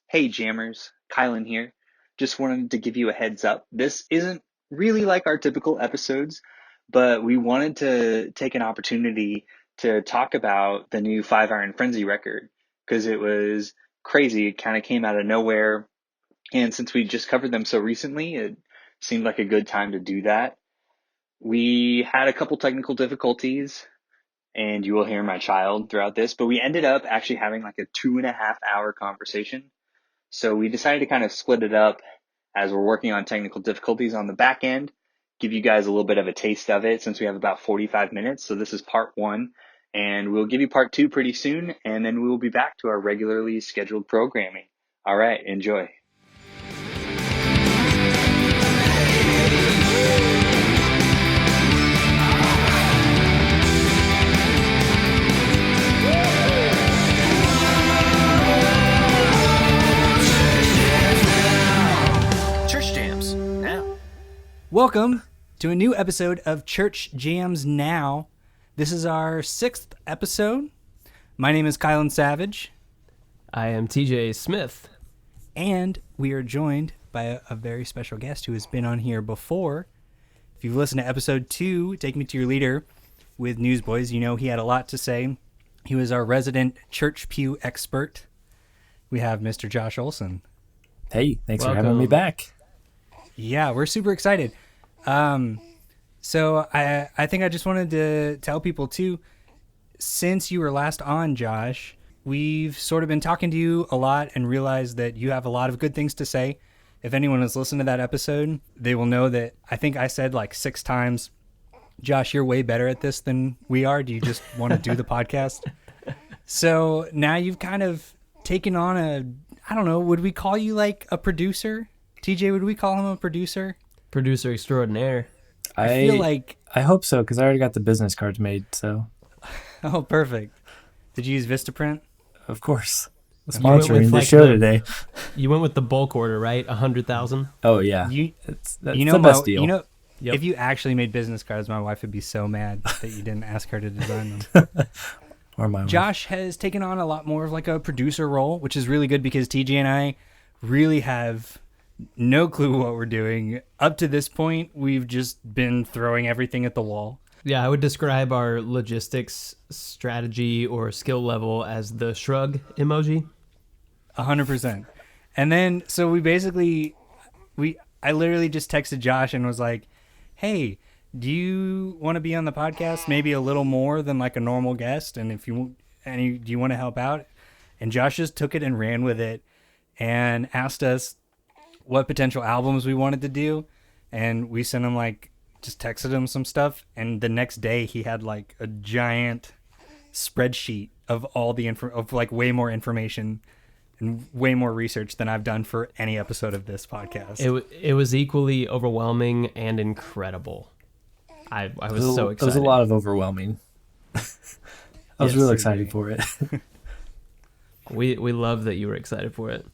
Hey Jammers, Kylan here. Just wanted to give you a heads up. This isn't really like our typical episodes, but we wanted to take an opportunity to talk about the new Five Iron Frenzy record because it was crazy. It kind of came out of nowhere. And since we just covered them so recently, it seemed like a good time to do that. We had a couple technical difficulties, and you will hear my child throughout this, but we ended up actually having like a 2.5 hour conversation. So we decided to kind of split it up as we're working on technical difficulties on the back end, give you guys a little bit of a taste of it since we have about 45 minutes. So this is part one, and we'll give you part two pretty soon, and then we will be back to our regularly scheduled programming. All right, enjoy. Welcome to a new episode of Church Jams Now. This is our 6th episode. My name is Kylan Savage. I am TJ Smith. And we are joined by a very special guest who has been on here before. If you've listened to episode 2, Take Me to Your Leader with Newsboys, you know he had a lot to say. He was our resident church-pew-expert. We have Mr. Josh Olson. Hey, thanks for having me back. Yeah, we're super excited. So I think I just wanted to tell people too, since you were last on, Josh, we've sort of been talking to you a lot and realized that you have a lot of good things to say. If anyone has listened to that episode, they will know that I think I said like 6 times, Josh, you're way better at this than we are. Do you just want to do the podcast? So now you've kind of taken on I don't know, would we call you like a producer? TJ, would we call him a producer? Producer extraordinaire. I feel like... I hope so, because I already got the business cards made, so... Oh, perfect. Did you use Vistaprint? Of course. Sponsoring the show today. You went with the bulk order, right? 100,000? Oh, yeah. That's the best deal. You know, If you actually made business cards, my wife would be so mad that you didn't ask her to design them. Or my wife. Josh has taken on a lot more of like a producer role, which is really good because TJ and I really have... no clue what we're doing. Up to this point, we've just been throwing everything at the wall. Yeah, I would describe our logistics strategy or skill level as the shrug emoji. 100%. And then, so I literally just texted Josh and was like, hey, do you want to be on the podcast? Maybe a little more than like a normal guest. And do you want to help out? And Josh just took it and ran with it and asked us what potential albums we wanted to do, and we sent him just texted him some stuff, and the next day he had like a giant spreadsheet of all the way more information and way more research than I've done for any episode of this podcast. It was equally overwhelming and incredible. I was so excited. It was a lot of overwhelming. I was really excited for it. We love that you were excited for it.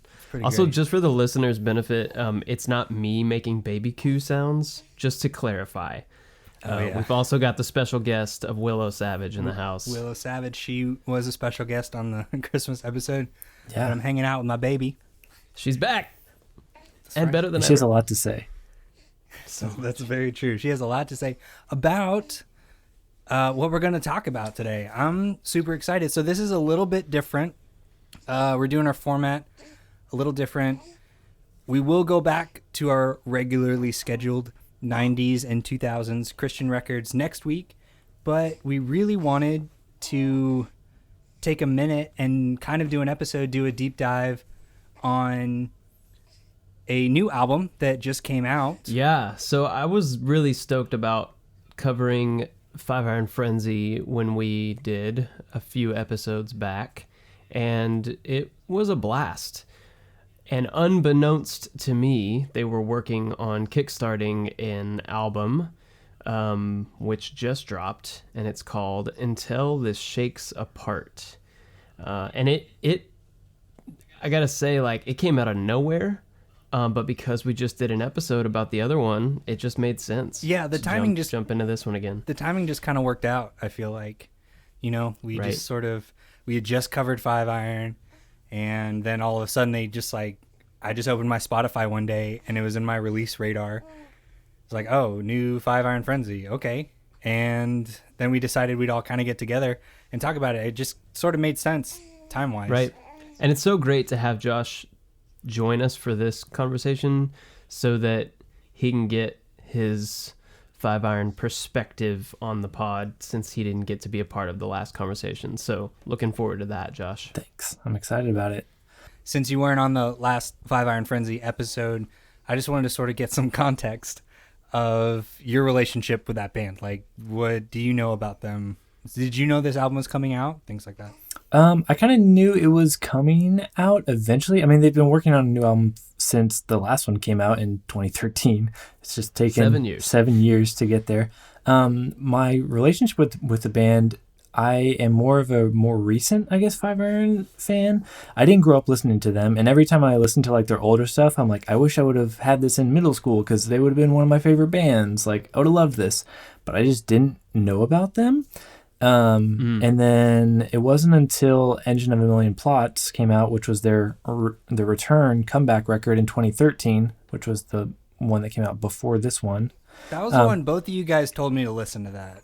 Also, great. Just for the listeners' benefit, it's not me making baby coo sounds, just to clarify. We've also got the special guest of Willow Savage in the house. Willow Savage, she was a special guest on the Christmas episode. Yeah. And I'm hanging out with my baby. She's back. And better than She has ever. a lot to say. So that's very true. She has a lot to say about what we're going to talk about today. I'm super excited. So this is a little bit different. We're doing our format a little different. We will go back to our regularly scheduled 90s and 2000s Christian records next week, but we really wanted to take a minute and kind of do a deep dive on a new album that just came out. Yeah, so I was really stoked about covering Five Iron Frenzy when we did a few episodes back, and it was a blast. And unbeknownst to me, they were working on kickstarting an album, which just dropped, and it's called Until This Shakes Apart. And I gotta say, it came out of nowhere, but because we just did an episode about the other one, it just made sense. Yeah, the timing jump into this one again. The timing just kind of worked out, I feel like. We had just covered Five Iron, And then all of a sudden they just like, I just opened my Spotify one day and it was in my release radar. It's like, oh, new 5 Iron Frenzy. Okay. And then we decided we'd all kind of get together and talk about it. It just sort of made sense time-wise. Right. And it's so great to have Josh join us for this conversation so that he can get his 5 Iron perspective on the pod since he didn't get to be a part of the last conversation. So looking forward to that, Josh. Thanks. I'm excited about it. Since you weren't on the last 5 Iron Frenzy episode, I just wanted to sort of get some context of your relationship with that band. Like, what do you know about them? Did you know this album was coming out? Things like that. I kind of knew it was coming out eventually. I mean, they've been working on a new album since the last one came out in 2013. It's just taken 7 years to get there. My relationship with the band, I am more of a more recent, I guess, 5 Iron fan. I didn't grow up listening to them, and every time I listen to like their older stuff, I'm like, I wish I would have had this in middle school because they would have been one of my favorite bands. Like, I would have loved this, but I just didn't know about them. And then it wasn't until Engine of a Million Plots came out, which was their return comeback record in 2013, which was the one that came out before this one. That was the one both of you guys told me to listen to that.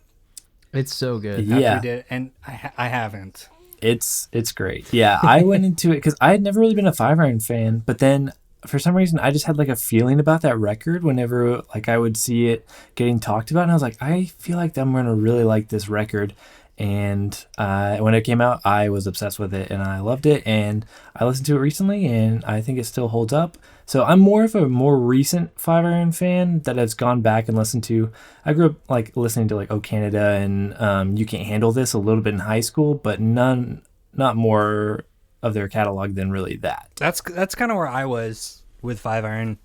It's so good. Yeah. We did, and I haven't. It's great. Yeah, I went into it because I had never really been a 5 Iron fan, but then for some reason I just had like a feeling about that record whenever like I would see it getting talked about, and I was like, I feel like I'm gonna really like this record. And when it came out, I was obsessed with it and I loved it, and I listened to it recently and I think it still holds up. So I'm more of a more recent 5 Iron fan that has gone back and listened to. I grew up like listening to like Oh Canada and You Can't Handle This a little bit in high school, but not more of their catalog than really that. That's kind of where I was with 5 Iron.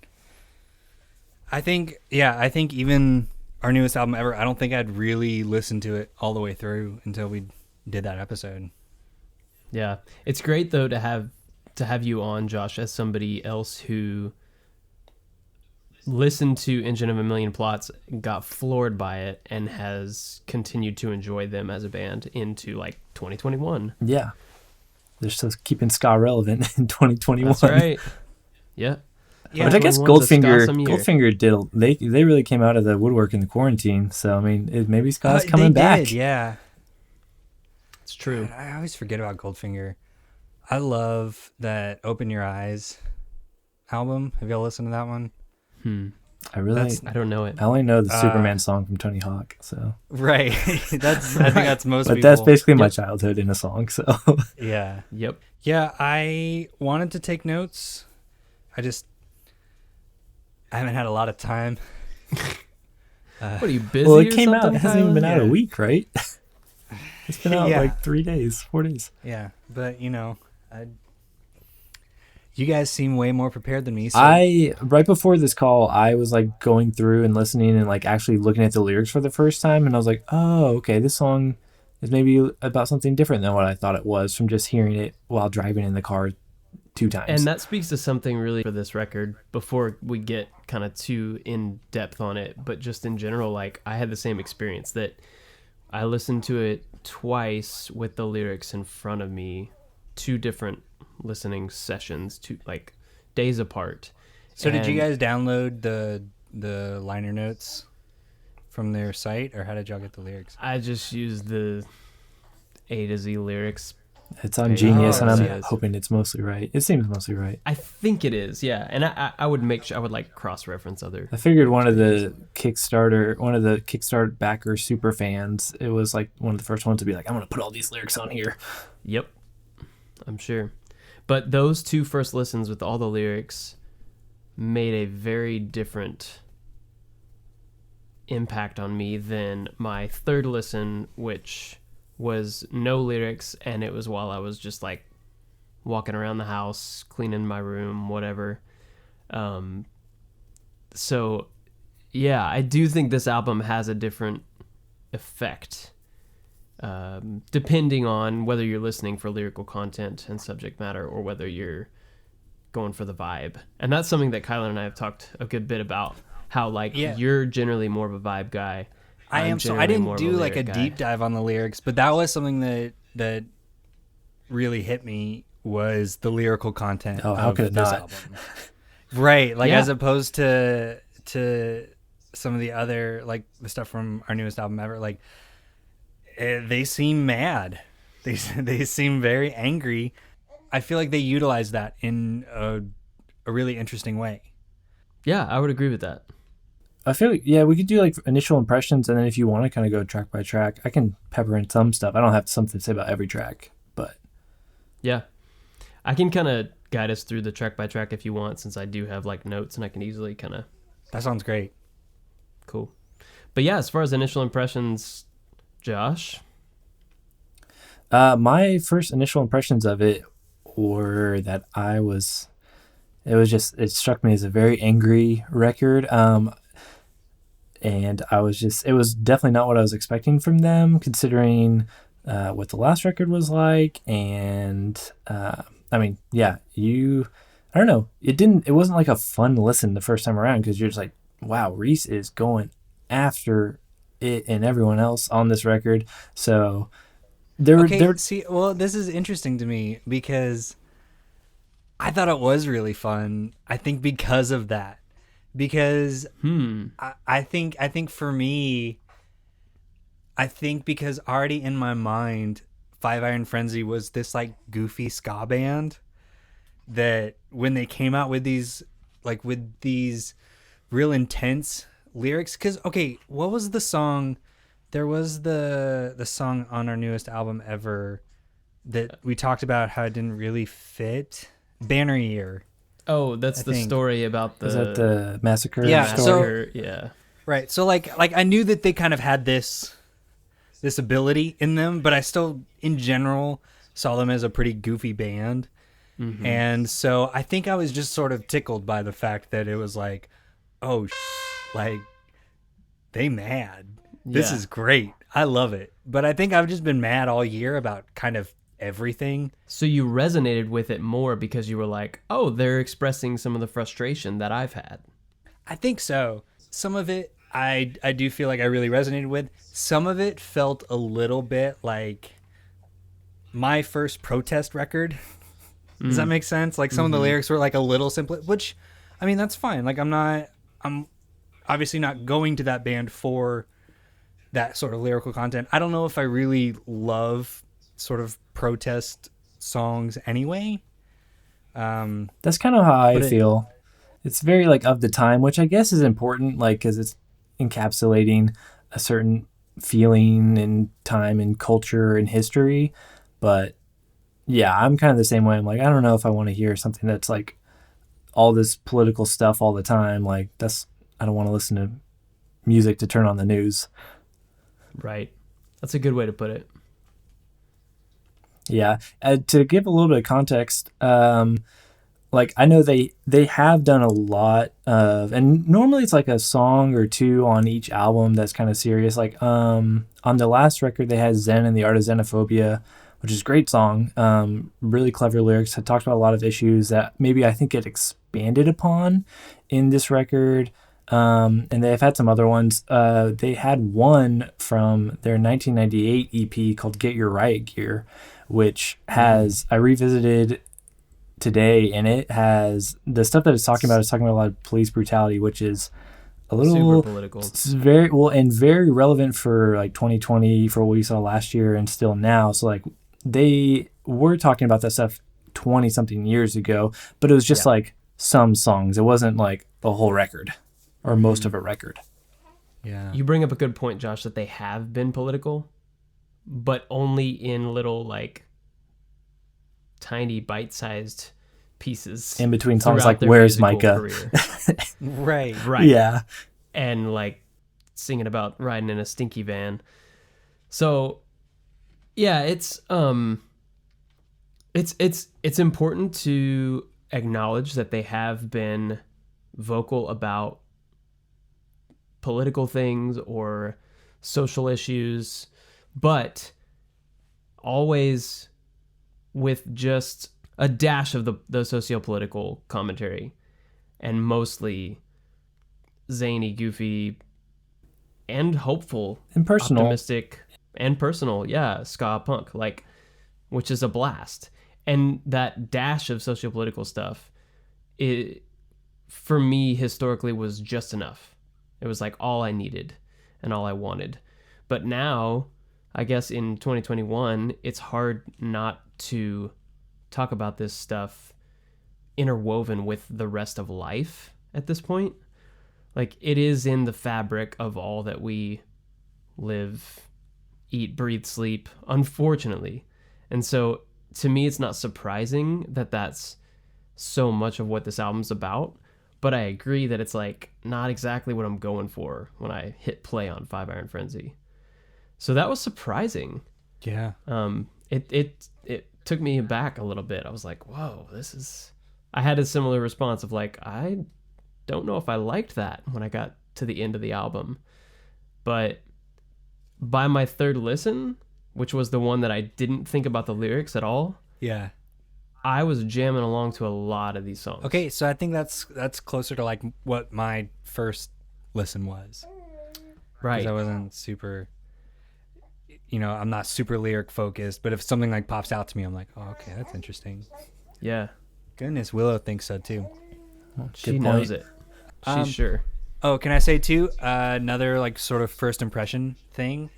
I think even our newest album ever, I don't think I'd really listened to it all the way through until we did that episode. Yeah. It's great though to have you on, Josh, as somebody else who listened to Engine of a Million Plots, got floored by it, and has continued to enjoy them as a band into like 2021. Yeah. They're still keeping ska relevant in 2021. That's right. Yeah. Yeah, Which I guess 2021's a ska-some year. Goldfinger they really came out of the woodwork in the quarantine. So I mean, maybe ska's coming they back. Did, yeah. It's true. I always forget about Goldfinger. I love that Open Your Eyes album. Have y'all listened to that one? I don't know it. I only know the Superman song from Tony Hawk. So right. I think that's most but people. that's basically my childhood in a song. So yeah. Yep. Yeah, I wanted to take notes. I haven't had a lot of time. What are you, busy? well, it or came out. something, It hasn't even been out a Yeah. week, right? It's been out Yeah. like 4 days. Yeah, but you guys seem way more prepared than me. So Right before this call, I was like going through and listening and like actually looking at the lyrics for the first time, and I was like, oh, okay, this song is maybe about something different than what I thought it was from just hearing it while driving in the car 2 times. And that speaks to something really for this record before we get kind of too in depth on it. But just in general, like I had the same experience that I listened to it twice with the lyrics in front of me, 2 different listening sessions, 2 like days apart. So did you guys download the liner notes from their site, or how did y'all get the lyrics? I just used the A to Z lyrics. It's on Genius, and I'm yes. hoping it's mostly right. It seems mostly right. I think it is, yeah. And I would make sure I would like cross-reference other. I figured one of the Kickstarter backer super fans, it was like one of the first ones to be like, I'm going to put all these lyrics on here. Yep, I'm sure. But those 2 first listens with all the lyrics made a very different impact on me than my 3rd listen, which was no lyrics, and it was while I was just like walking around the house, cleaning my room, whatever. So yeah, I do think this album has a different effect depending on whether you're listening for lyrical content and subject matter or whether you're going for the vibe. And that's something that Kylan and I have talked a good bit about, how like you're generally more of a vibe guy. I am. So I didn't do like a deep dive on the lyrics, but that was something that really hit me was the lyrical content Oh, how of could it this not? album. Right, like Yeah. as opposed to some of the other, like the stuff from our newest album ever, like they seem mad. They seem very angry. I feel like they utilize that in a really interesting way. Yeah, I would agree with that. I feel like, yeah, we could do like initial impressions, and then if you want to kind of go track by track, I can pepper in some stuff. I don't have something to say about every track, but Yeah. I can kind of guide us through the track by track if you want, since I do have like notes and I can easily kind of... That sounds great. Cool. But yeah, as far as initial impressions, Josh? my first initial impressions of it were that it struck me as a very angry record. And it was definitely not what I was expecting from them, considering what the last record was like. And I mean, yeah, I don't know. It wasn't like a fun listen the first time around, because you're just like, wow, Reese is going after it and everyone else on this record. So See, well, this is interesting to me because I thought it was really fun. I think because of that, because I think for me, I think because already in my mind, Five Iron Frenzy was this like goofy ska band that when they came out with these real intense lyrics, because okay, what was the song? There was the song on our newest album ever that we talked about how it didn't really fit. Banner Year. Oh, that's the story about the... Is that the massacre? Yeah, story? yeah. Right. So like I knew that they kind of had this ability in them, but I still in general saw them as a pretty goofy band. Mm-hmm. And so I think I was just sort of tickled by the fact that it was like, oh, like they mad. This is great. I love it. But I think I've just been mad all year about kind of everything. So you resonated with it more because you were like, oh, they're expressing some of the frustration that I've had. I think so. Some of it I do feel like I really resonated with. Some of it felt a little bit like my first protest record. Does that make sense? Like some of the lyrics were like a little simple, which, I mean, that's fine. Like I'm obviously not going to that band for that sort of lyrical content. I don't know if I really love sort of protest songs anyway. That's kind of how I feel. It's very like of the time, which I guess is important, like because it's encapsulating a certain feeling and time and culture and history. But yeah, I'm kind of the same way. I'm like, I don't know if I want to hear something that's like all this political stuff all the time. Like I don't want to listen to music to turn on the news. Right. That's a good way to put it. Yeah. To give a little bit of context, like I know they have done a lot of, and normally it's like a song or two on each album that's kind of serious. Like on the last record they had Zen and the Art of Xenophobia, which is a great song. Really clever lyrics. It talked about a lot of issues that maybe I think get expanded upon in this record. And they've had some other ones. They had one from their 1998 EP called Get Your Riot Gear, which has, I revisited today, and it has, the stuff that it's talking about is talking about a lot of police brutality, which is a little super political. It's very well and very relevant for like 2020, for what we saw last year and still now. So like they were talking about that stuff 20 something years ago, but it was just like some songs. It wasn't like the whole record or most of a record. Yeah. You bring up a good point, Josh, that they have been political, but only in little like tiny bite-sized pieces In between songs throughout like their Where's musical Micah? career. Right. Right. Yeah. And like singing about riding in a stinky van. So yeah, it's important to acknowledge that they have been vocal about political things or social issues, but always with just a dash of the socio-political commentary, and mostly zany, goofy, and hopeful, And personal. optimistic, and personal. Yeah, ska punk, like, which is a blast. And that dash of sociopolitical stuff, it, for me, historically was just enough. It was like all I needed and all I wanted. But now, I guess in 2021, it's hard not to talk about this stuff interwoven with the rest of life at this point. Like, it is in the fabric of all that we live, eat, breathe, sleep, unfortunately. And so to me, it's not surprising that that's so much of what this album's about, but I agree that it's like not exactly what I'm going for when I hit play on 5 Iron Frenzy. So that was surprising. Yeah. It took me back a little bit. I was like, whoa, I had a similar response of like, I don't know if I liked that when I got to the end of the album. But by my third listen, which was the one that I didn't think about the lyrics at all, Yeah. I was jamming along to a lot of these songs. Okay, so I think that's closer to like what my first listen was. Right. Because I wasn't super, I'm not super lyric focused, but if something like pops out to me, I'm like, oh, okay, that's interesting. Yeah. Goodness, Willow thinks so too. She knows it. She's sure. Oh, can I say too, another like sort of first impression thing?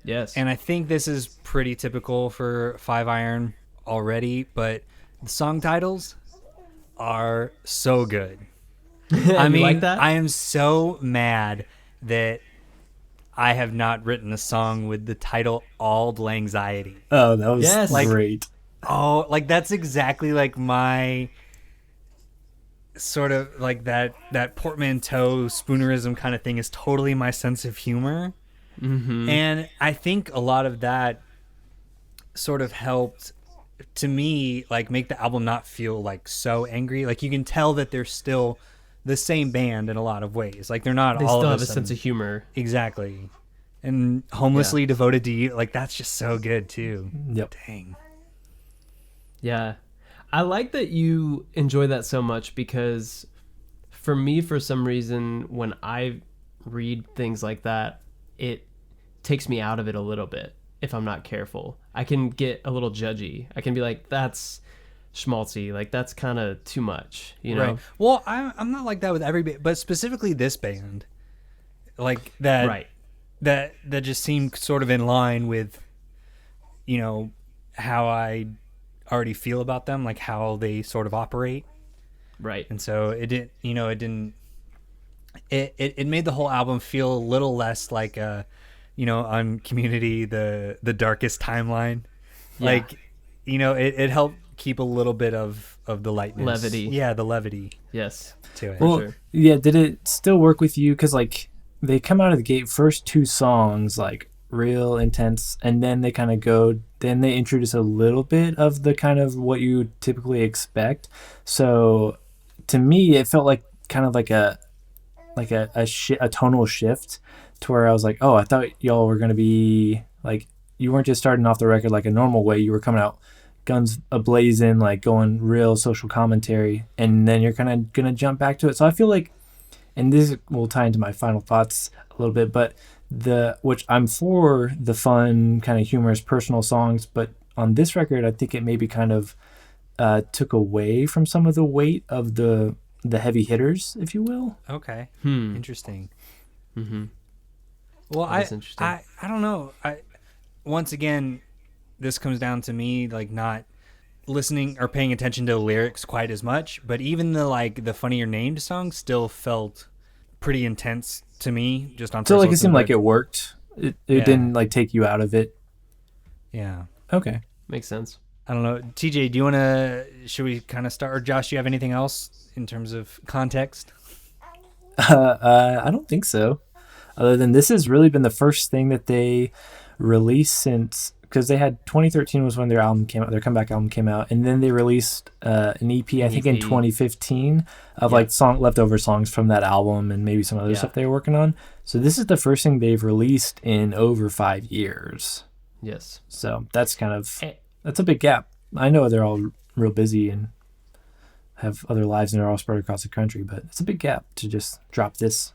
Yes. And I think this is pretty typical for 5 Iron already, but the song titles are so good. I mean, like that? I am so mad that I have not written a song with the title Auld Lanxiety. Oh, that was great. Oh, like that's exactly like my sort of like that portmanteau spoonerism kind of thing is totally my sense of humor. Mm-hmm. And I think a lot of that sort of helped to me like make the album not feel like so angry. Like you can tell that they're still the same band in a lot of ways. Like they're not they all still of have a sense of humor. Exactly. And Homelessly Devoted to You, like that's just so good too. Yep. Dang. Yeah. I like that you enjoy that so much because for me, for some reason, when I read things like that, it takes me out of it a little bit if I'm not careful. I can get a little judgy. I can be like, that's schmaltzy. Like, that's kind of too much, you know? Right. Well, I'm not like that with every band, but specifically this band. Like that. Right. That just seemed sort of in line with, how I already feel about them, like how they sort of operate. Right. And so it made the whole album feel a little less like on Community, the darkest timeline. Yeah. Like, it helped keep a little bit of the lightness. Levity. Yeah, the levity Yes. to it. Well, sure. yeah, did it still work with you? Because, like, they come out of the gate, first 2 songs, like, real intense, and then they kind of then they introduce a little bit of the kind of what you typically expect. So, to me, it felt like kind of like a tonal shift to where I was like, oh, I thought y'all were going to be, like, you weren't just starting off the record like a normal way. You were coming out guns a-blazing, like going real social commentary, and then you're kind of going to jump back to it. So I feel like, and this will tie into my final thoughts a little bit, but which I'm for the fun, kind of humorous, personal songs, but on this record, I think it maybe kind of took away from some of the weight of the heavy hitters, if you will. Okay. Interesting. Mm-hmm. Well, interesting. I don't know. Once again, this comes down to me like not listening or paying attention to the lyrics quite as much, but even the funnier named songs still felt pretty intense to me just on so first like it listen, seemed like it worked. It didn't like take you out of it. Yeah. Okay. Makes sense. I don't know. TJ, should we kind of start, or Josh, do you have anything else in terms of context? I don't think so. Other than this has really been the first thing that they released since, because they had 2013 was when their album came out, their comeback album came out, and then they released an EP, I think in 2015 of like leftover songs from that album and maybe some other stuff they were working on. So this is the first thing they've released in over 5 years. Yes. So that's that's a big gap. I know they're all real busy and have other lives and they're all spread across the country, but it's a big gap to just drop this.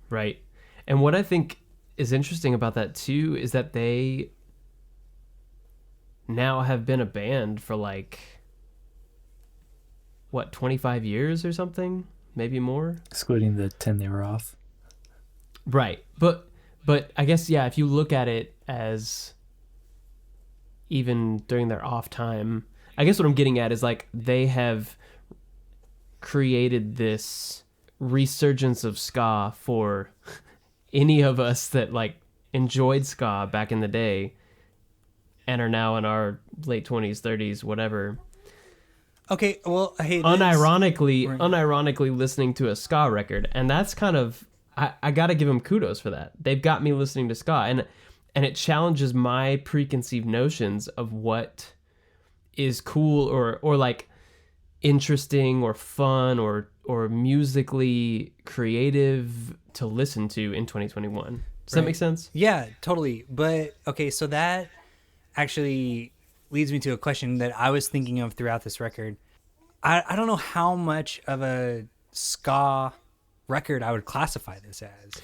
Right. And what I think is interesting about that too is that they now have been a band for like, what, 25 years or something? Maybe more? Excluding the 10 they were off. Right. But I guess, yeah, if you look at it as even during their off time, I guess what I'm getting at is like they have created this resurgence of ska for any of us that like enjoyed ska back in the day and are now in our late 20s, 30s, whatever. Okay, well, hey, unironically listening to a ska record, and that's kind of I gotta give them kudos for that. They've got me listening to ska, and it challenges my preconceived notions of what is cool or like interesting or fun or musically creative to listen to in 2021. Does that make sense? Yeah, totally. But okay, so that actually leads me to a question that I was thinking of throughout this record. I don't know how much of a ska record I would classify this as.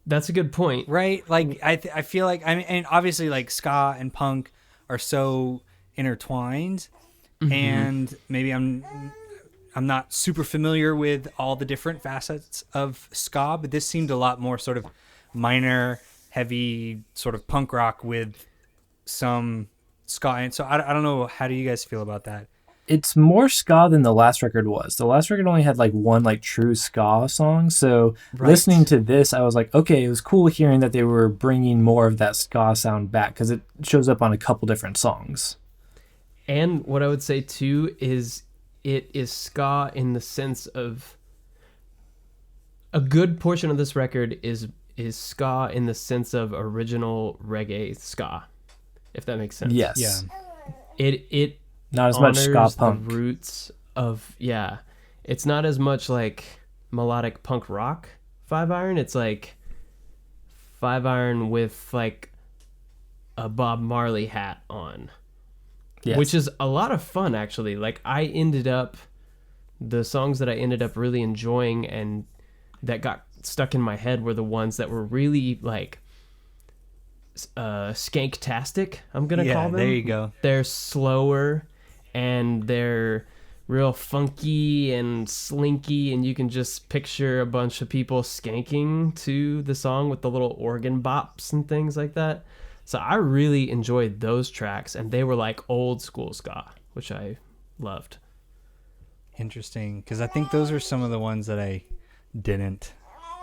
That's a good point. Right? Like, I feel like, I mean, and obviously, like, ska and punk are so intertwined, and maybe I'm not super familiar with all the different facets of ska, but this seemed a lot more sort of minor, heavy, sort of punk rock with some ska. And so I don't know, how do you guys feel about that? It's more ska than the last record was. The last record only had like one like true ska song. So listening to this, I was like, okay, it was cool hearing that they were bringing more of that ska sound back because it shows up on a couple different songs. And what I would say too is it is ska in the sense of a good portion of this record is ska in the sense of original reggae ska, if that makes sense. Yes. Yeah. It not as much ska punk. The roots of, yeah. It's not as much like melodic punk rock 5-iron. It's like 5-iron with like a Bob Marley hat on. Yes. Which is a lot of fun, actually. Like, the songs that I ended up really enjoying and that got stuck in my head were the ones that were really like skank-tastic, I'm gonna call them. There you go. They're slower and they're real funky and slinky, and you can just picture a bunch of people skanking to the song with the little organ bops and things like that. So I really enjoyed those tracks, and they were like old school ska, which I loved. Interesting, because I think those are some of the ones that I didn't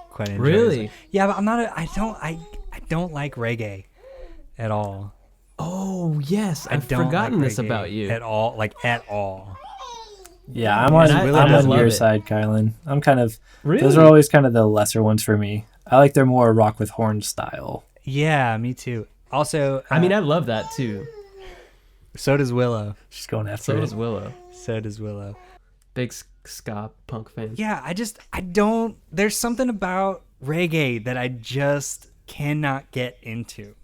quite enjoy. Really? Yeah, but I don't like reggae at all. Oh yes, I've forgotten this about you. At all. Yeah, I'm on your side, Kylan. I'm kind of those are always kind of the lesser ones for me. I like their more rock with horn style. Yeah, me too. Also, I mean, I love that too. So does Willow. She's going after it. So does Willow. Big ska punk fan. Yeah, I don't. There's something about reggae that I just cannot get into.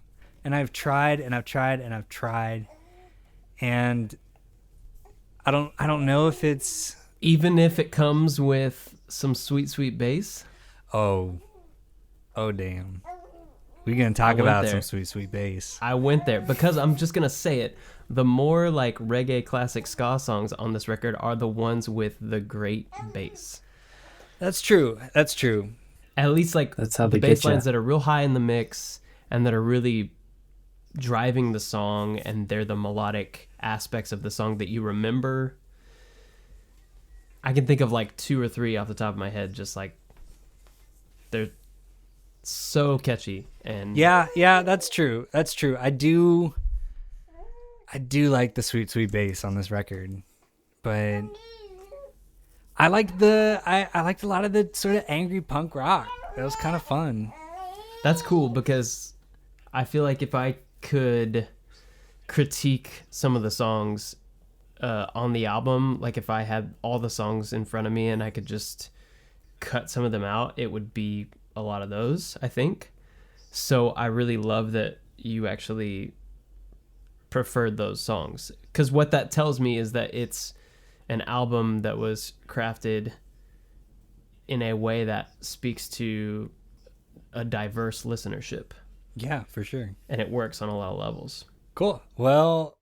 And I've tried and I've tried and I've tried, and I don't know if it's, even if it comes with some sweet bass. Oh damn. We're gonna talk about some sweet bass. I went there because I'm just gonna say it. The more like reggae classic ska songs on this record are the ones with the great bass. That's true. At least like that's how the bass lines that are real high in the mix and that are really driving the song, and they're the melodic aspects of the song that you remember. I can think of like 2 or 3 off the top of my head, just like they're so catchy. And yeah, that's true. I do like the sweet bass on this record, but I liked a lot of the sort of angry punk rock. That was kind of fun. That's cool, because I feel like if I could critique some of the songs on the album, like if I had all the songs in front of me and I could just cut some of them out, it would be a lot of those, I think. So I really love that you actually preferred those songs, because what that tells me is that it's an album that was crafted in a way that speaks to a diverse listenership. Yeah, for sure. And it works on a lot of levels. Cool. Well,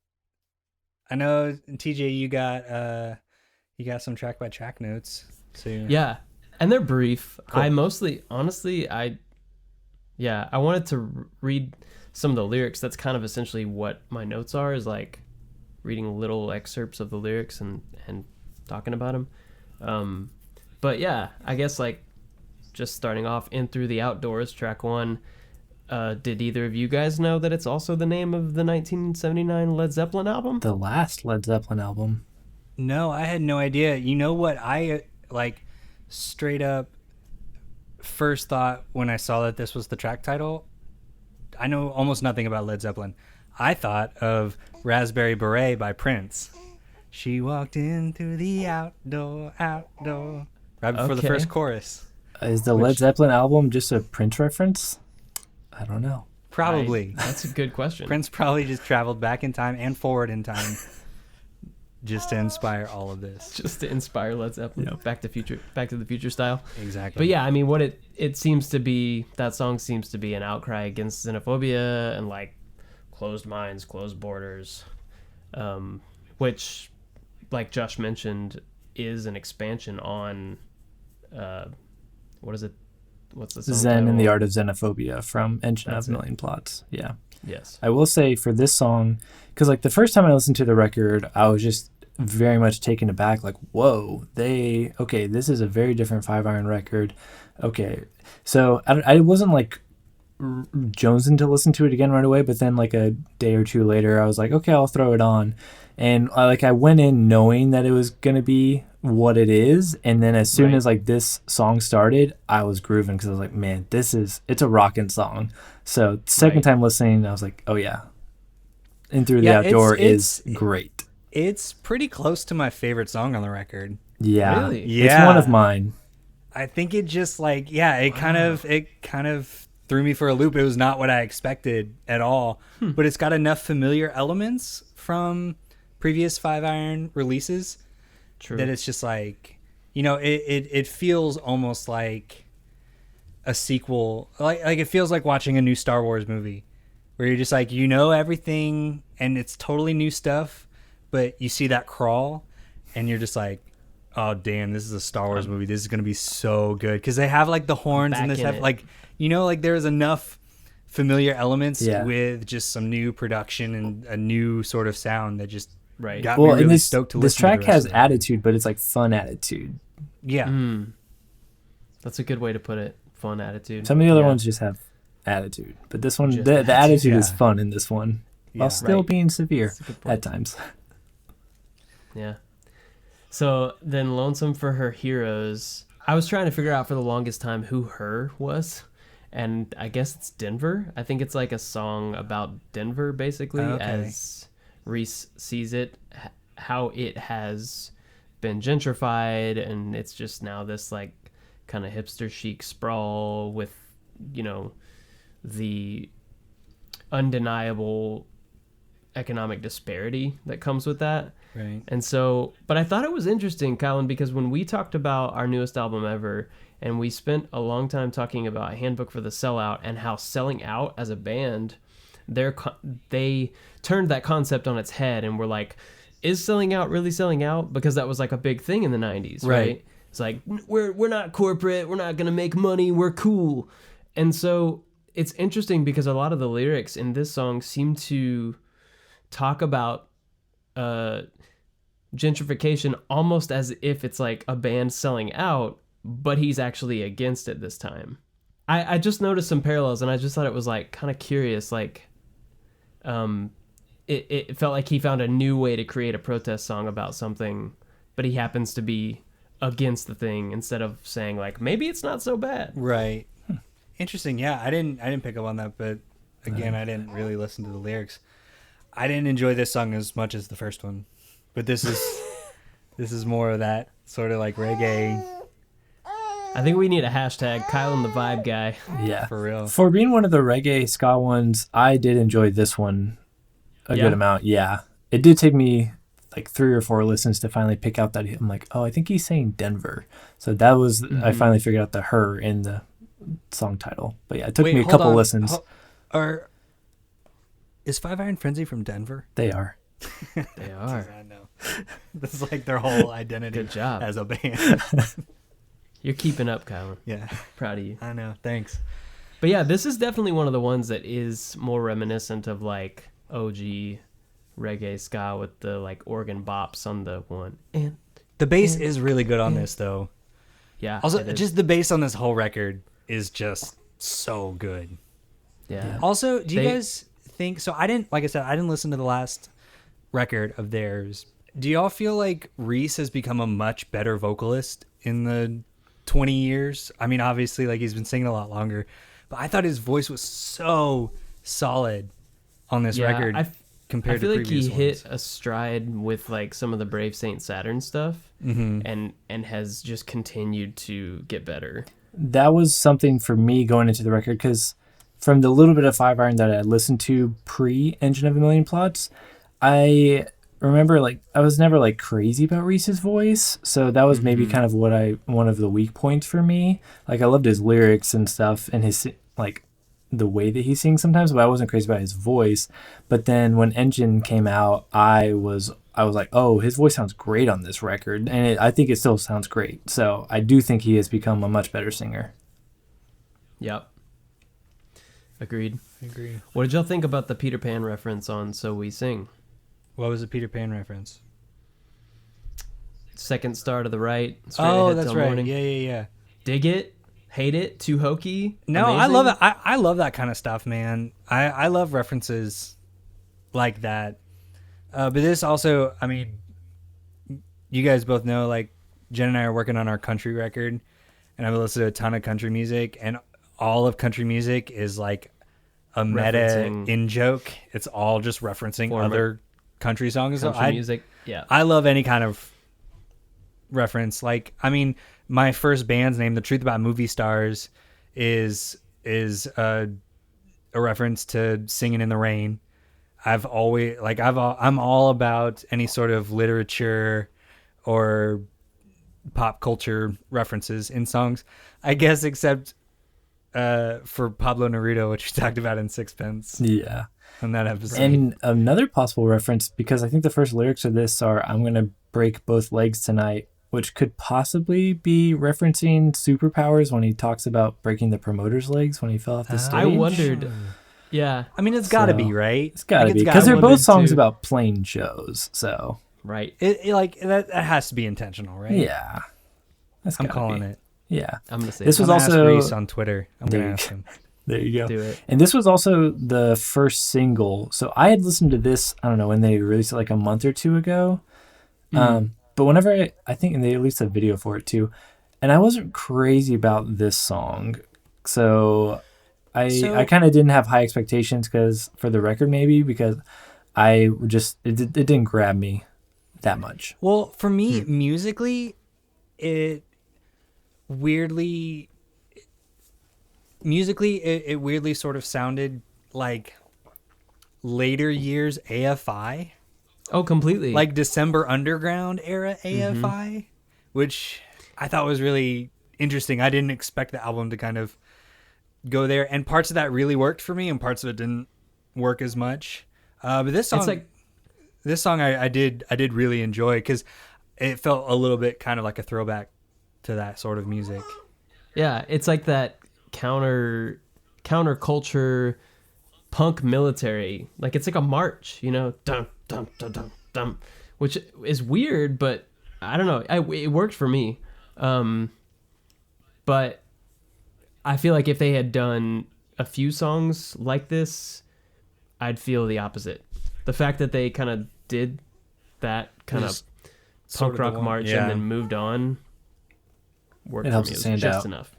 I know TJ, you got some track by track notes. So Yeah, and they're brief. Cool. I mostly, honestly, I wanted to read some of the lyrics. That's kind of essentially what my notes are, is like reading little excerpts of the lyrics and talking about them. But yeah, I guess like just starting off, In Through the Outdoors, track 1. Did either of you guys know that it's also the name of the 1979 Led Zeppelin album? The last Led Zeppelin album. No, I had no idea. You know what I like straight up first thought when I saw that this was the track title? I know almost nothing about Led Zeppelin. I thought of Raspberry Beret by Prince. She walked in through the outdoor, right before the first chorus. Is the Led Zeppelin album just a Prince reference? I don't know. Probably. That's a good question. Prince probably just traveled back in time and forward in time just to inspire all of this. Just to inspire Led Zeppelin. Yep. Back to the Future style. Exactly. But yeah, I mean, what it seems to be, that song seems to be an outcry against xenophobia and like closed minds, closed borders, which, like Josh mentioned, is an expansion on what is it? What's the song Zen title? and the Art of Xenophobia from Engine of a Million Plots. Yeah. Yes. I will say for this song, because like the first time I listened to the record, I was just very much taken aback. Like, whoa, this is a very different 5-iron record. Okay. So I wasn't like jonesing to listen to it again right away, but then like a day or two later, I was like, okay, I'll throw it on. And I went in knowing that it was going to be what it is. And then as soon as like this song started, I was grooving because I was like, man, it's a rocking song. So second time listening, I was like, oh yeah. In Through the Outdoor is great. It's pretty close to my favorite song on the record. Yeah. Really? Yeah. It's one of mine. I think it just like, it kind of threw me for a loop. It was not what I expected at all, but it's got enough familiar elements from previous 5-iron releases that it's just like, it feels almost like a sequel. Like it feels like watching a new Star Wars movie where you're just like, everything and it's totally new stuff, but you see that crawl and you're just like, oh damn, this is a Star Wars movie. This is going to be so good. Cause they have like the horns and this stuff. Like, like there's enough familiar elements with just some new production and a new sort of sound that just got me really stoked to listen to. This track has attitude, but it's like fun attitude. Yeah. That's a good way to put it. Fun attitude. Some of the other ones just have attitude, but this one, the attitude is fun in this one, while still being severe at times. Yeah. So then Lonesome for Her Heroes. I was trying to figure out for the longest time who Her was. And I guess it's Denver. I think it's like a song about Denver, basically, as Reese sees it, how it has been gentrified, and it's just now this like kind of hipster chic sprawl with, the undeniable economic disparity that comes with that. Right. And so, but I thought it was interesting, Kylan, because when we talked about our newest album ever, and we spent a long time talking about Handbook for the Sellout and how Selling Out as a band, they turned that concept on its head and were like, is selling out really selling out? Because that was like a big thing in the 90s, right? It's like, we're not corporate, we're not going to make money, we're cool. And so it's interesting because a lot of the lyrics in this song seem to talk about gentrification almost as if it's like a band selling out, but he's actually against it this time. I just noticed some parallels, and I just thought it was like kind of curious. Like, it felt like he found a new way to create a protest song about something, but he happens to be against the thing instead of saying like, maybe it's not so bad. Right. Interesting. Yeah, I didn't pick up on that, but again, I didn't really listen to the lyrics. I didn't enjoy this song as much as the first one, but this is more of that sort of like reggae. I think we need a hashtag Kylan the Vibe Guy. Yeah, for real. For being one of the reggae ska ones, I did enjoy this one a good amount. Yeah, it did take me like 3 or 4 listens to finally pick out that I'm like, oh, I think he's saying Denver. So that was I finally figured out the her in the song title. But yeah, it took me a couple listens. Is Five Iron Frenzy from Denver? They are. They are. I know. That's like their whole identity. Good job. As a band. You're keeping up, Kylan. Yeah. Proud of you. I know. Thanks. But yeah, this is definitely one of the ones that is more reminiscent of like OG reggae ska with the like organ bops on the one. And the bass is really good on this though. Yeah. Also, just the bass on this whole record is just so good. Yeah. Also, do you guys think so? I didn't listen to the last record of theirs. Do y'all feel like Reese has become a much better vocalist in the 20 years? I mean, obviously, like he's been singing a lot longer, but I thought his voice was so solid on this record compared to previous ones. I feel like he hit a stride with like some of the Brave Saint Saturn stuff, and has just continued to get better. That was something for me going into the record, because from the little bit of Five Iron that I listened to pre-Engine of a Million Plots, I remember like I was never like crazy about Reese's voice, so that was maybe kind of one of the weak points for me. Like I loved his lyrics and stuff and his like the way that he sings sometimes, but I wasn't crazy about his voice. But then when Engine came out, I was like, oh, his voice sounds great on this record, and I think it still sounds great. So I do think he has become a much better singer. Yep. Agreed. Agreed. What did y'all think about the Peter Pan reference on So We Sing? What was the Peter Pan reference? Second star to the right. Straight Oh, ahead that's till right. morning. Yeah. Dig it? Hate it? Too hokey? No, Amazing? I love it. I love that kind of stuff, man. I love references like that. But this also, I mean, you guys both know, like, Jen and I are working on our country record, and I've listened to a ton of country music, and all of country music is like a meta in-joke. It's all just referencing other country songs. Country music, yeah. I love any kind of reference. Like, I mean, my first band's name, The Truth About Movie Stars, is a reference to Singing in the Rain. I'm all about any sort of literature or pop culture references in songs, I guess, except for Pablo Neruda, which we talked about in Sixpence. Yeah. On that episode. And another possible reference, because I think the first lyrics of this are, I'm going to break both legs tonight, which could possibly be referencing Superpowers when he talks about breaking the promoter's legs when he fell off the stage. I wondered. Yeah. I mean, it's got to be, right? It's got to be, because they're both songs about playing shows, so. Right. It like, that has to be intentional, right? Yeah. I'm calling it. Yeah. I'm going to say this was also also ask Reese on Twitter. I'm going to ask him. There you go. Do it. And this was also the first single. So I had listened to this, I don't know, when they released it like a month or two ago. But whenever I think, and they released a video for it too, and I wasn't crazy about this song. So I kind of didn't have high expectations for the record, maybe, because it didn't grab me that much. Well, for me, musically, it weirdly sort of sounded like later years AFI. Oh, completely. Like December Underground era AFI, which I thought was really interesting. I didn't expect the album to kind of go there, and parts of that really worked for me, and parts of it didn't work as much. But this song, I did really enjoy, because it felt a little bit kind of like a throwback to that sort of music. Yeah, it's like that counterculture punk military. Like, it's like a march, you know, dum dum dum dum dum, which is weird, but I don't know. It worked for me. But I feel like if they had done a few songs like this, I'd feel the opposite. The fact that they kind of did that kind of punk rock march and then moved on worked for me. It was just enough.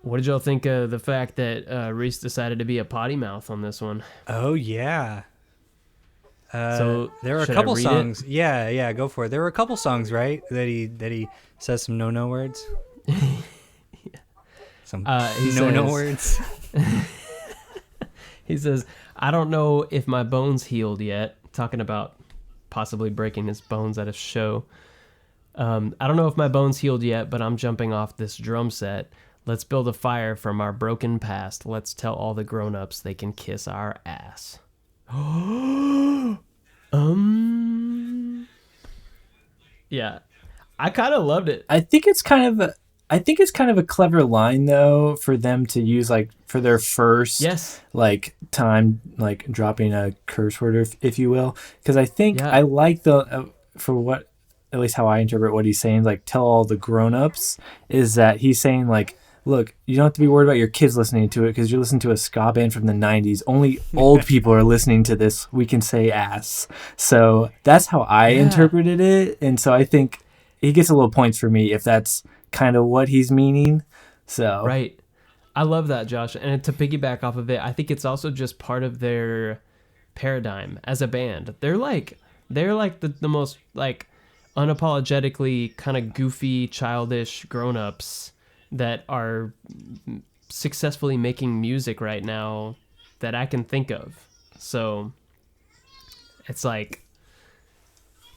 What did y'all think of the fact that Reese decided to be a potty mouth on this one? Oh, yeah. So there were a couple songs. Yeah, go for it. There were a couple songs, right, that he says some no words. Some no words. He says, "I don't know if my bones healed yet." Talking about possibly breaking his bones at a show. I don't know if my bones healed yet, but I'm jumping off this drum set. Let's build a fire from our broken past. Let's tell all the grown-ups they can kiss our ass. Yeah. I kind of loved it. I think it's kind of a clever line though for them to use like for their first like time like dropping a curse word if you will, because I think I like the for what at least how I interpret what he's saying, like tell all the grown-ups, is that he's saying like, look, you don't have to be worried about your kids listening to it because you're listening to a ska band from the 90s. Only old people are listening to this. We can say ass. So that's how I interpreted it. And so I think he gets a little points for me if that's kind of what he's meaning. So right. I love that, Josh. And to piggyback off of it, I think it's also just part of their paradigm as a band. They're like the most like unapologetically kind of goofy, childish grown-ups that are successfully making music right now that I can think of. So it's like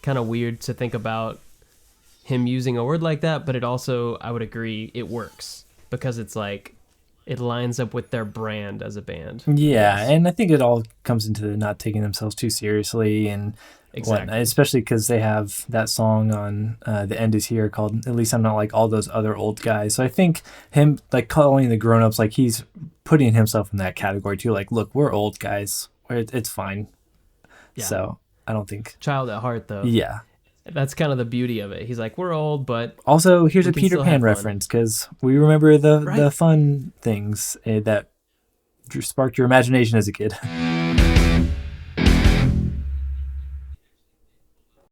kind of weird to think about him using a word like that, but it also, I would agree, it works because it's like it lines up with their brand as a band. Yeah, and I think it all comes into the not taking themselves too seriously and whatnot, especially because they have that song on The End Is Here called At Least I'm Not Like All Those Other Old Guys. So I think him like calling the grown-ups, like he's putting himself in that category too. Like, look, we're old guys. It's fine. Yeah. So I don't think... Child at heart, though. Yeah. That's kind of the beauty of it. He's like, we're old, but... Also, here's a Peter Pan reference, because we remember the fun things that sparked your imagination as a kid.